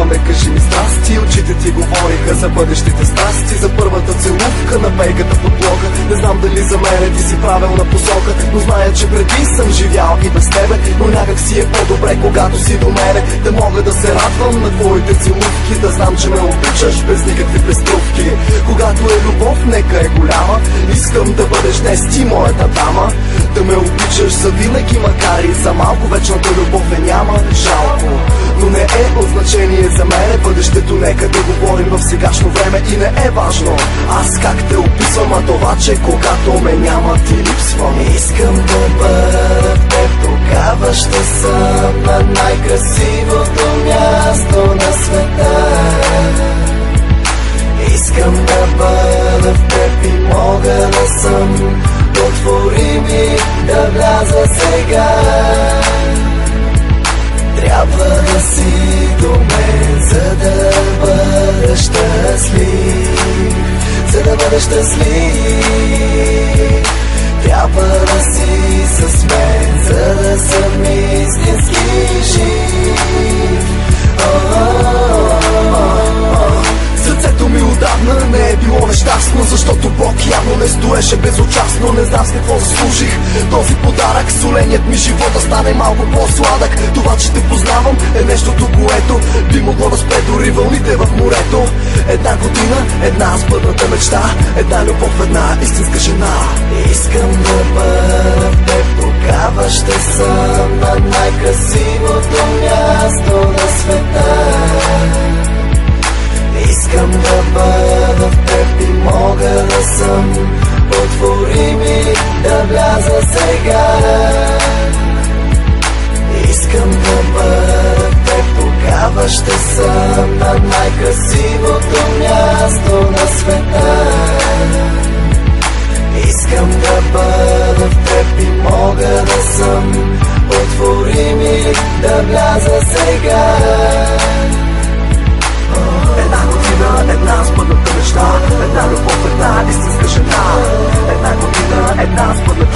ме, кажи ми здрасти. Очите ти говориха за бъдещите страсти, за първата целувка на пейката под блока. Не знам дали за мене ти си правилна посока, но зная, че преди съм живял и без тебе. Но някак си е по-добре, когато си до мене, да мога да се радвам на твоите целувки, да знам, че ме обичаш без никакви преструвки. Когато е любов, нека е голяма, искам да бъдеш днес ти моята дама. Да ме обичаш за винаги, макар и за малко. Вечната любов няма, жалко, но не е от значение за мене. Бъдещето нека да говорим в сегашно време и не е важно аз как те описвам, а това, че когато ме няма ти липсвам. Искам да бъда в теб, тогава ще съм на най-красивото място на света. Искам да бъда в теб и мога да съм. Отвори ми да вляза сега. Трябва да си до мен, за да бъда щастлив. За да бъда щастлив, трябва да си с мен, за да съм истински жив. Сърцето ми отдавна не е било нещастно, защото Бог явно не стоеше безучастно. Не знам с какво заслужих този подарък. Соленият ми живот да стане малко по-сладък. Това, че те познавам, е нещото, което би могло да спре дори вълните в морето. Една година, една сбъдната мечта, една любов, една истинска жена. Искам да бъда в теб, тогава ще съм на най-красивото място на света. Искам да бъда в теб и мога да съм. Отвори ми да вляза сега. Искам да бъда в теб, тогава ще съм на най-красивото място на света. Искам да бъда в теб и мога да съм. Отвори ми да вляза сега. Една година, една сбъдната мечта, една любов, една истинска жена. Една година, една сбъдната